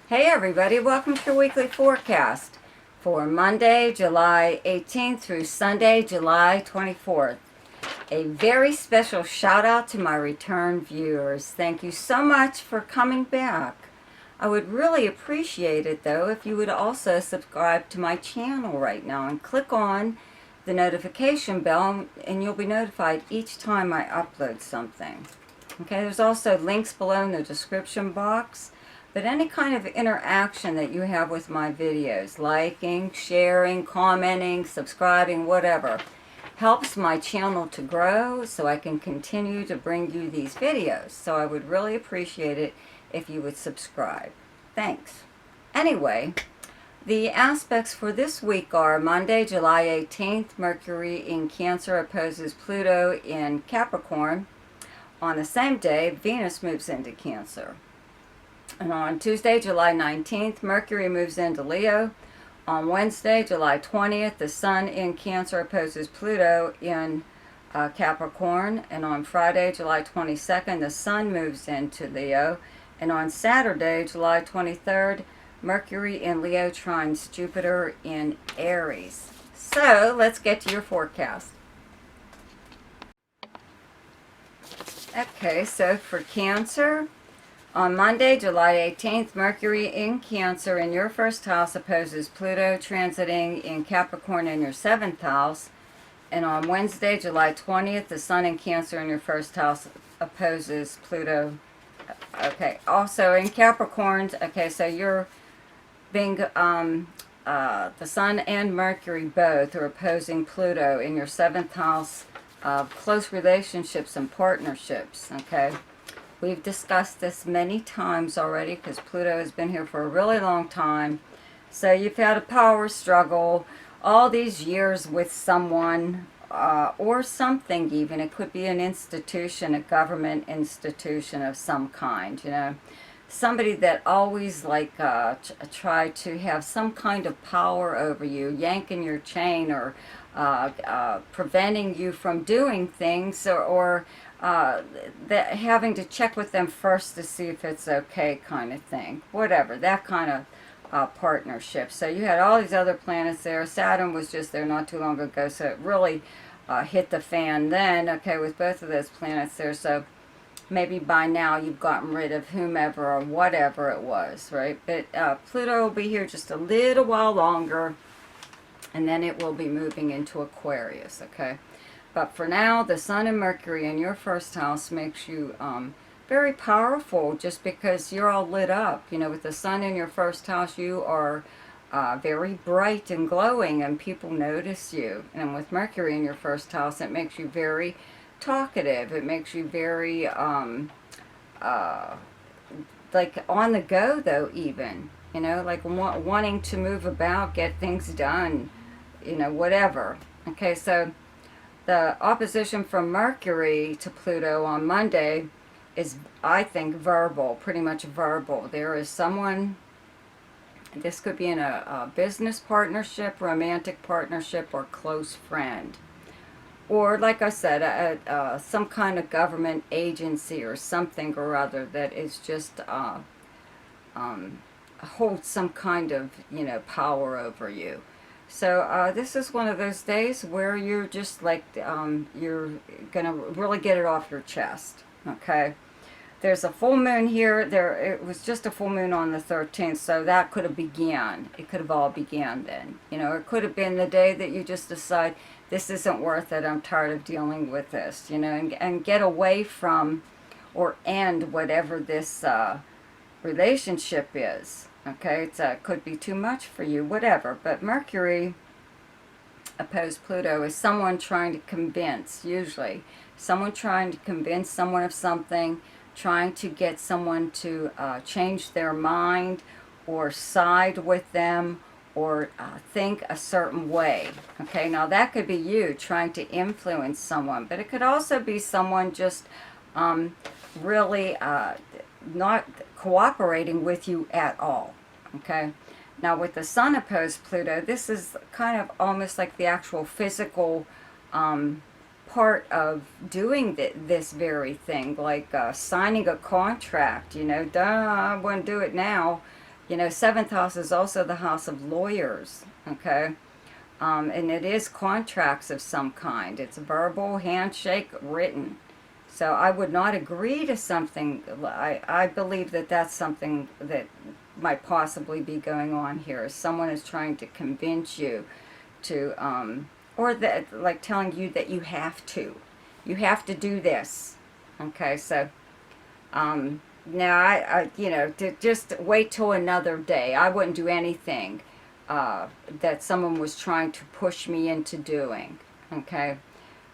Hey everybody, welcome to your weekly forecast for Monday, July 18th through Sunday, July 24th. A very special shout out to my return viewers. Thank you so much for coming back. I would really appreciate it though if you would also subscribe to my channel right now and click on the notification bell and you'll be notified each time I upload something. Okay, there's also links below in the description box. But any kind of interaction that you have with my videos, liking, sharing, commenting, subscribing, whatever, helps my channel to grow so I can continue to bring you these videos. So I would really appreciate it if you would subscribe. Thanks. Anyway, the aspects for this week are Monday, July 18th, Mercury in Cancer opposes Pluto in Capricorn. On the same day, Venus moves into Cancer. And on Tuesday, July 19th, Mercury moves into Leo. On Wednesday, July 20th, the Sun in Cancer opposes Pluto in Capricorn. And on Friday, July 22nd, the Sun moves into Leo. And on Saturday, July 23rd, Mercury in Leo trines Jupiter in Aries. So, let's get to your forecast. Okay, so for Cancer, on Monday, July 18th, Mercury in Cancer in your first house opposes Pluto transiting in Capricorn in your seventh house. And on Wednesday, July 20th, the Sun in Cancer in your first house opposes Pluto. Okay, also in Capricorn, okay, so you're being, the Sun and Mercury both are opposing Pluto in your seventh house of close relationships and partnerships, okay? We've discussed this many times already because Pluto has been here for a really long time. So you've had a power struggle all these years with someone or something even. It could be an institution, a government institution of some kind, you know. Somebody that always tried to have some kind of power over you, yanking your chain or preventing you from doing things or that having to check with them first to see if it's okay kind of thing. Whatever, that kind of partnership. So you had all these other planets there. Saturn was just there not too long ago, so it really hit the fan then, okay, with both of those planets there. So maybe by now you've gotten rid of whomever or whatever it was, right? But Pluto will be here just a little while longer, and then it will be moving into Aquarius, okay? But for now, the Sun and Mercury in your first house makes you very powerful just because you're all lit up. You know, with the Sun in your first house, you are very bright and glowing and people notice you. And with Mercury in your first house, it makes you very talkative. It makes you very, like on the go though even. You know, like wanting to move about, get things done, you know, whatever. Okay, so the opposition from Mercury to Pluto on Monday is, I think, verbal, pretty much verbal. There is someone, this could be in a business partnership, romantic partnership, or close friend. Or, like I said, some kind of government agency or something or other that is just, holds some kind of, you know, power over you. So this is one of those days where you're just like, you're going to really get it off your chest, okay? There's a full moon here. It was just a full moon on the 13th, so that could have began. It could have all began then. You know, it could have been the day that you just decide, this isn't worth it, I'm tired of dealing with this, you know, and get away from or end whatever this relationship is. Okay, it could be too much for you, whatever. But Mercury opposed Pluto is someone trying to convince, usually. Someone trying to convince someone of something, trying to get someone to change their mind or side with them or think a certain way. Okay, now that could be you trying to influence someone, but it could also be someone just really not cooperating with you at all. Okay, now with the Sun opposed Pluto, this is kind of almost like the actual physical part of doing this very thing, like signing a contract, you know, duh, I wouldn't do it now, You know, seventh house is also the house of lawyers, okay? And it is contracts of some kind. It's verbal, handshake, written. So I would not agree to something. I believe that that's something that might possibly be going on here. Someone is trying to convince you to, or that, like telling you that you have to. You have to do this. Okay, so now I you know, to just wait till another day. I wouldn't do anything that someone was trying to push me into doing. Okay,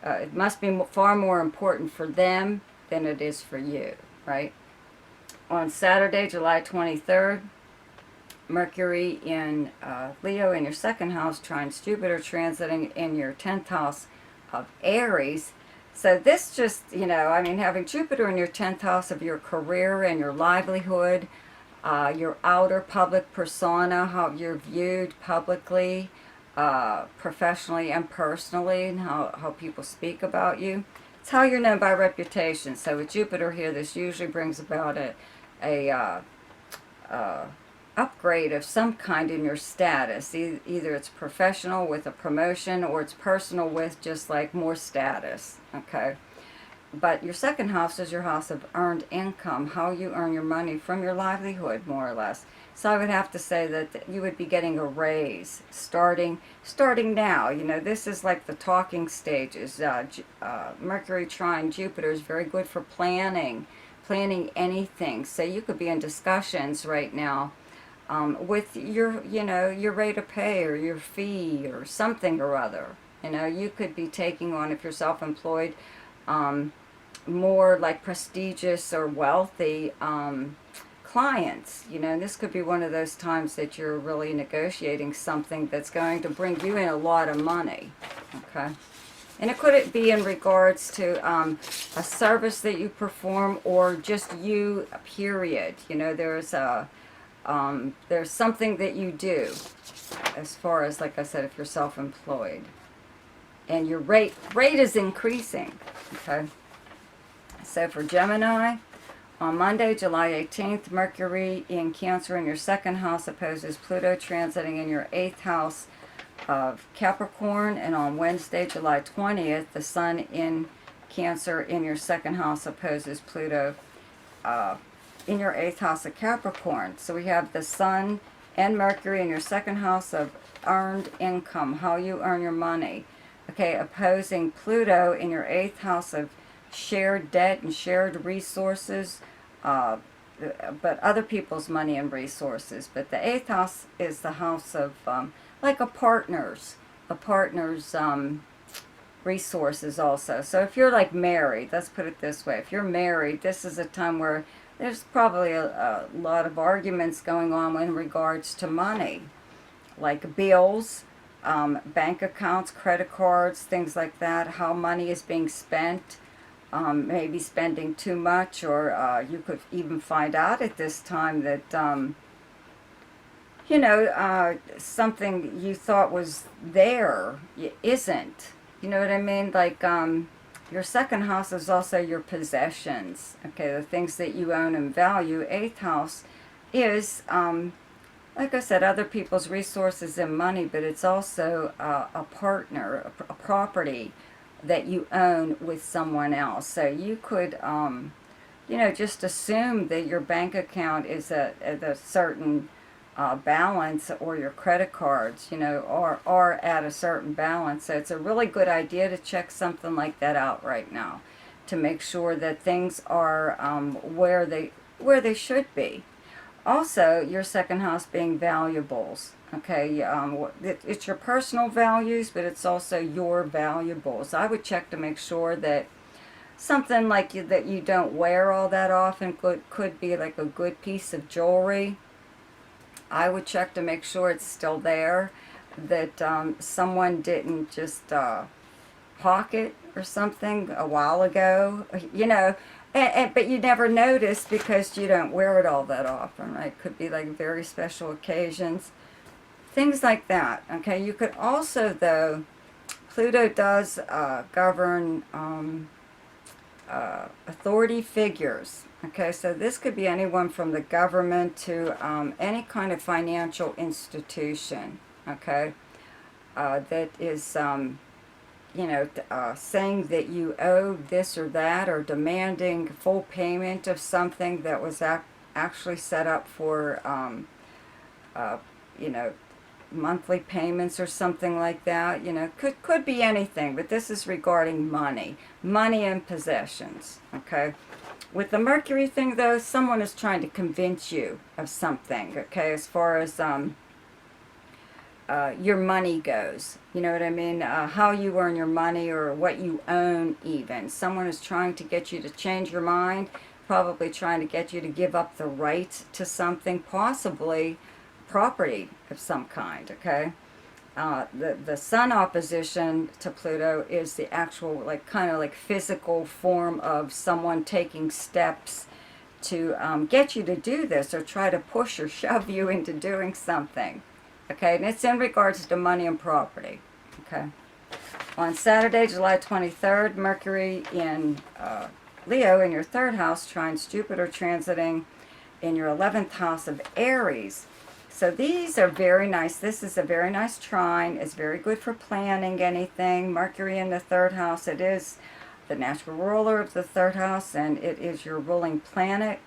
it must be far more important for them than it is for you, right? On Saturday, July 23rd, Mercury in Leo in your second house trines Jupiter, transiting in your 10th house of Aries. So this just, you know, I mean, having Jupiter in your 10th house of your career and your livelihood, your outer public persona, how you're viewed publicly, professionally and personally, and how people speak about you. It's how you're known by reputation. So with Jupiter here, this usually brings about a upgrade of some kind in your status. Either it's professional with a promotion, or it's personal with just like more status, okay? But your second house is your house of earned income, how you earn your money from your livelihood, more or less. So I would have to say that you would be getting a raise starting now. You know, this is like the talking stages. Mercury trine Jupiter is very good for planning anything. So you could be in discussions right now with your, you know, your rate of pay or your fee or something or other. You know, you could be taking on, if you're self-employed, more like prestigious or wealthy clients. You know, and this could be one of those times that you're really negotiating something that's going to bring you in a lot of money, okay? And it could be in regards to a service that you perform, or just you, period. You know, there's something that you do, as far as, like I said, if you're self-employed. And your rate is increasing, okay? So for Gemini, on Monday, July 18th, Mercury in Cancer in your second house opposes Pluto, transiting in your 8th house of Capricorn. And on Wednesday, July 20th, the Sun in Cancer in your second house opposes Pluto in your 8th house of Capricorn. So we have the Sun and Mercury in your second house of earned income, how you earn your money, okay, opposing Pluto in your 8th house of shared debt and shared resources, but other people's money and resources. But the 8th house is the house of like a partner's resources also. So if you're like married, let's put it this way, if you're married, this is a time where there's probably a lot of arguments going on in regards to money, like bills, bank accounts, credit cards, things like that, how money is being spent. Maybe spending too much, or you could even find out at this time that, you know, something you thought was there isn't. You know what I mean? Like, your second house is also your possessions, okay, the things that you own and value. 8th house is, like I said, other people's resources and money, but it's also a partner, a property that you own with someone else. So you could, you know, just assume that your bank account is at a certain balance, or your credit cards, you know, are at a certain balance. So it's a really good idea to check something like that out right now, to make sure that things are where they should be. Also, your second house being valuables. Okay, it's your personal values, but it's also your valuables. I would check to make sure that something like that you don't wear all that often could be like a good piece of jewelry. I would check to make sure it's still there, that someone didn't just hawk it or something a while ago, you know. But you never notice because you don't wear it all that often, right? Could be like very special occasions. Things like that, okay? You could also, though, Pluto does govern authority figures, Okay, so this could be anyone from the government to any kind of financial institution, okay, that is, saying that you owe this or that, or demanding full payment of something that was actually set up for, uh, you know, monthly payments or something like that. Could be anything, but this is regarding money and possessions, okay. With the Mercury thing, though, someone is trying to convince you of something, okay, as far as your money goes. You know what I mean? How you earn your money, or what you own even. Someone is trying to get you to change your mind, probably trying to get you to give up the right to something, possibly property of some kind, okay? The Sun opposition to Pluto is the actual, kind of physical form of someone taking steps to get you to do this, or try to push or shove you into doing something. Okay, and it's in regards to money and property. Okay. On Saturday, July 23rd, Mercury in Leo in your 3rd house trines Jupiter transiting in your 11th house of Aries. So these are very nice. This is a very nice trine. It's very good for planning anything. Mercury in the 3rd house, it is the natural ruler of the 3rd house, and it is your ruling planet.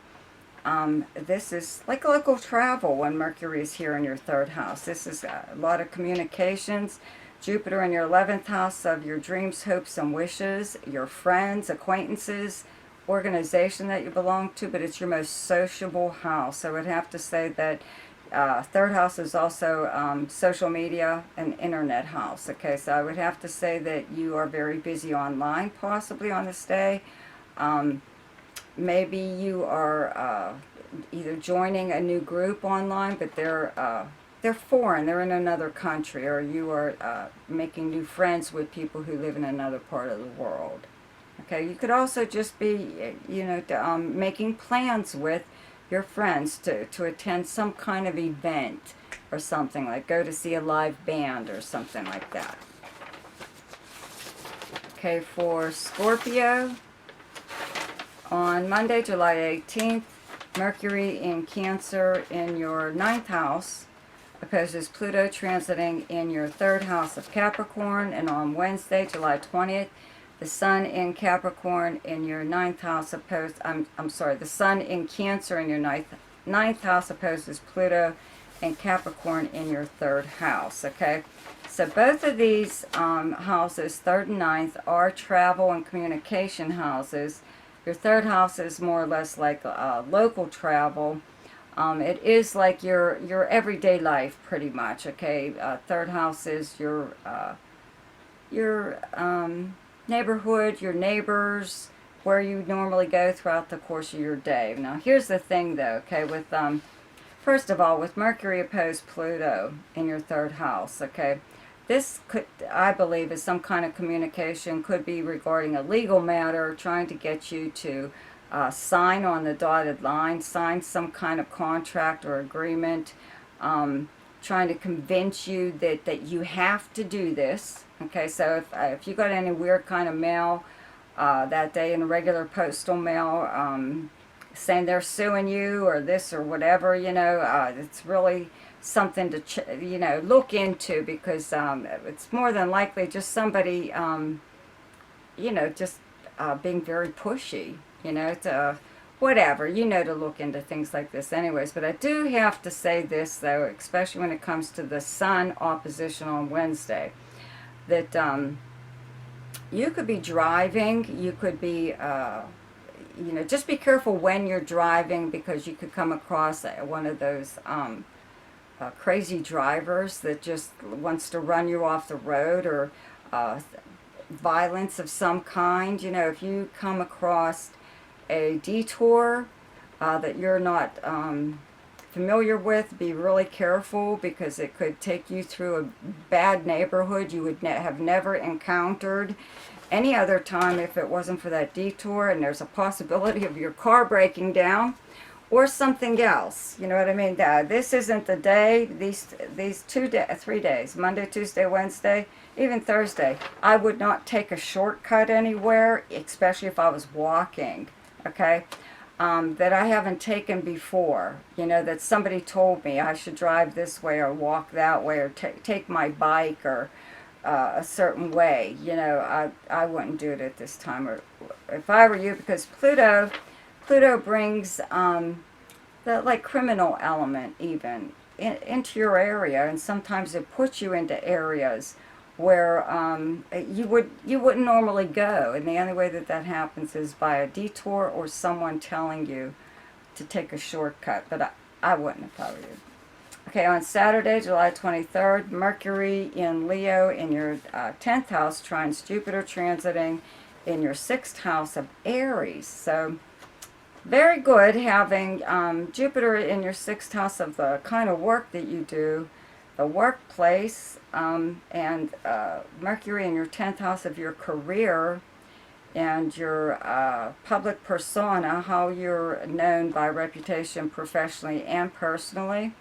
This is like local travel when Mercury is here in your 3rd house. This is a lot of communications. Jupiter in your 11th house of your dreams, hopes, and wishes, your friends, acquaintances, organization that you belong to, but it's your most sociable house. I would have to say that 3rd house is also social media and internet house. Okay, so I would have to say that you are very busy online, possibly on this day. Maybe you are either joining a new group online, but they're foreign, they're in another country, or you are making new friends with people who live in another part of the world. Okay, you could also just be, making plans with your friends to attend some kind of event or something, like go to see a live band or something like that. Okay, for Scorpio, on Monday, July 18th, Mercury in Cancer in your 9th house opposes Pluto transiting in your 3rd house of Capricorn, and on Wednesday, July 20th, the Sun in Capricorn in your 9th house the Sun in Cancer in your 9th house opposes Pluto and Capricorn in your 3rd house, okay? So both of these houses, 3rd and 9th, are travel and communication houses. Your 3rd house is more or less like local travel. It is like your everyday life, pretty much, okay? 3rd house is your neighborhood, your neighbors, where you normally go throughout the course of your day. Now, here's the thing, though, okay, with, first of all, with Mercury opposed Pluto in your 3rd house, okay, this could, I believe, is some kind of communication, could be regarding a legal matter, trying to get you to sign on the dotted line, sign some kind of contract or agreement, trying to convince you that you have to do this. Okay, so if you got any weird kind of mail that day in regular postal mail saying they're suing you or this or whatever, it's really something to look into, because it's more than likely just somebody being very pushy, to whatever, to look into things like this anyways. But I do have to say this, though, especially when it comes to the Sun opposition on Wednesday, that you could be driving, you could be, just be careful when you're driving, because you could come across one of those crazy drivers that just wants to run you off the road, or violence of some kind. If you come across a detour that you're not familiar with, be really careful, because it could take you through a bad neighborhood you would have never encountered any other time if it wasn't for that detour, and there's a possibility of your car breaking down or something else. You know what I mean? This isn't the day, these 3 days, Monday, Tuesday, Wednesday, even Thursday, I would not take a shortcut anywhere, especially if I was walking, okay? that I haven't taken before. You know, that somebody told me I should drive this way or walk that way or take my bike or a certain way. You know, I wouldn't do it at this time, or if I were you, because Pluto brings the like criminal element even into your area, and sometimes it puts you into areas where you wouldn't normally go, and the only way that that happens is by a detour or someone telling you to take a shortcut. But I wouldn't if I were you. Okay, on Saturday, July 23rd, Mercury in Leo in your 10th house trines Jupiter transiting in your 6th house of Aries. So very good having Jupiter in your 6th house of the kind of work that you do, the workplace, and Mercury in your 10th house of your career and your public persona, how you're known by reputation professionally and personally.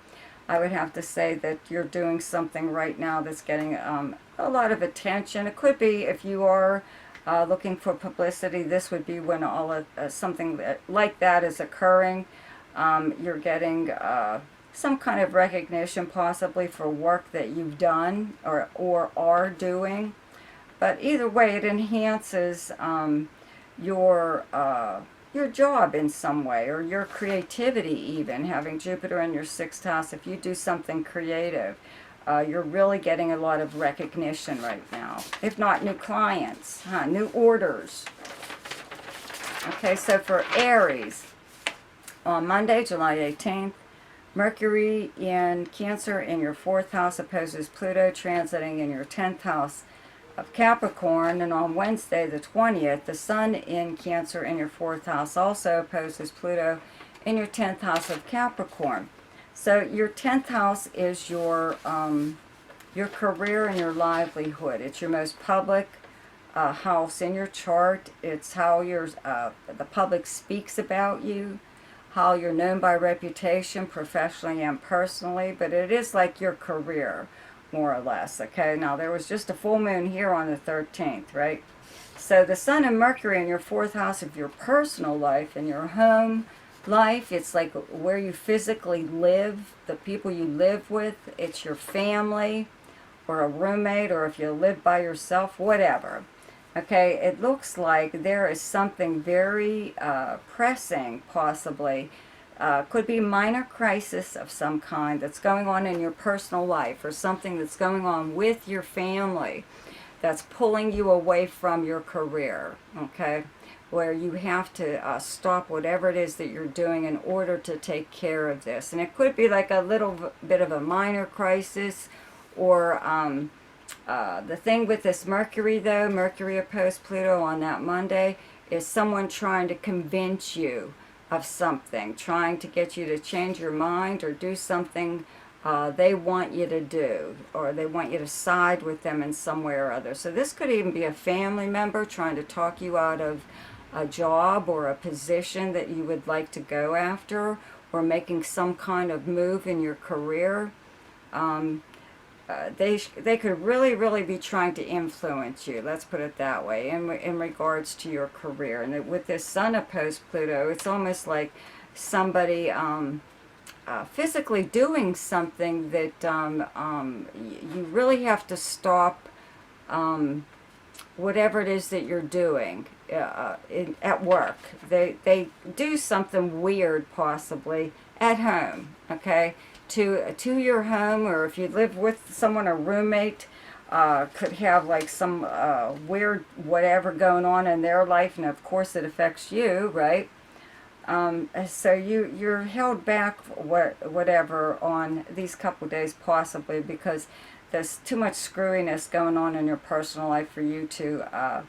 I would have to say that you're doing something right now that's getting a lot of attention. It could be if you are looking for publicity, this would be when all of something like that is occurring. You're getting some kind of recognition, possibly for work that you've done or are doing. But either way, it enhances your job in some way, or your creativity even, having Jupiter in your 6th house. If you do something creative, you're really getting a lot of recognition right now. If not new clients, new orders. Okay, so for Aries, on Monday, July 18th, Mercury in Cancer in your 4th house opposes Pluto transiting in your 10th house of Capricorn, and on Wednesday the 20th, the Sun in Cancer in your 4th house also opposes Pluto in your 10th house of Capricorn. So your 10th house is your career and your livelihood. It's your most public house in your chart. It's how the public speaks about you, how you're known by reputation, professionally and personally, but it is like your career, more or less. Okay, now there was just a full moon here on the 13th, right? So the Sun and Mercury in your 4th house of your personal life and your home life, it's like where you physically live, the people you live with, it's your family or a roommate, or if you live by yourself, whatever. Okay, it looks like there is something very pressing, possibly. Could be minor crisis of some kind that's going on in your personal life, or something that's going on with your family that's pulling you away from your career, okay? Where you have to stop whatever it is that you're doing in order to take care of this. And it could be like a little bit of a minor crisis, or the thing with this Mercury, though, Mercury opposed Pluto on that Monday, is someone trying to convince you of something, trying to get you to change your mind or do something they want you to do, or they want you to side with them in some way or other. So this could even be a family member trying to talk you out of a job or a position that you would like to go after, or making some kind of move in your career. They could really be trying to influence you, let's put it that way, in regards to your career. And with this Sun opposed Pluto, it's almost like somebody physically doing something that you really have to stop whatever it is that you're doing at work. They do something weird, possibly, at home, okay? To your home, or if you live with someone, a roommate, could have like some weird whatever going on in their life, and of course it affects you, right? So you're held back whatever on these couple days, possibly because there's too much screwiness going on in your personal life for you to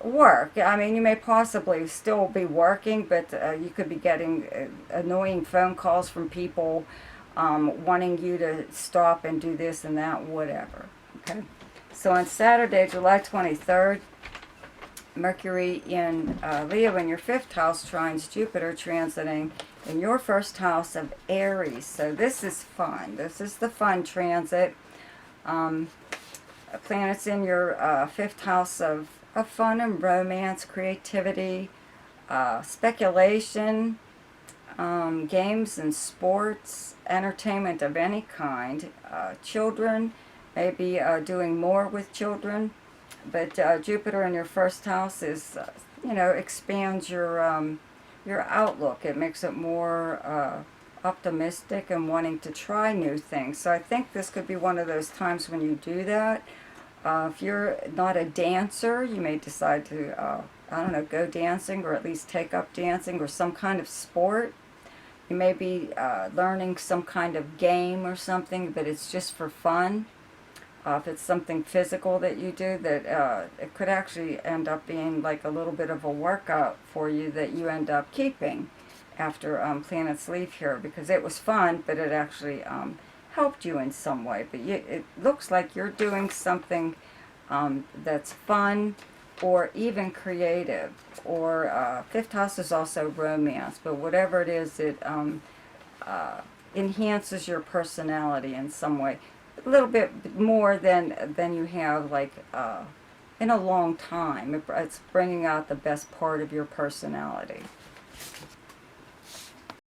work. I mean, you may possibly still be working, but you could be getting annoying phone calls from people wanting you to stop and do this and that, whatever. Okay. So on Saturday, July 23rd, Mercury in Leo in your 5th house trines Jupiter transiting in your 1st house of Aries. So this is fun. This is the fun transit. Planets in your 5th house of fun and romance, creativity, speculation, games and sports, entertainment of any kind, children, maybe doing more with children. But Jupiter in your first house is, expands your outlook. It makes it more optimistic and wanting to try new things. So I think this could be one of those times when you do that. If you're not a dancer, you may decide to, go dancing, or at least take up dancing or some kind of sport. You may be learning some kind of game or something, but it's just for fun. If it's something physical that you do, that it could actually end up being like a little bit of a workout for you that you end up keeping after planets leave here, because it was fun, but it actually helped you in some way. But it looks like you're doing something that's fun or even creative. Or fifth house is also romance, but whatever it is, it enhances your personality in some way. A little bit more than you have like in a long time. It's bringing out the best part of your personality.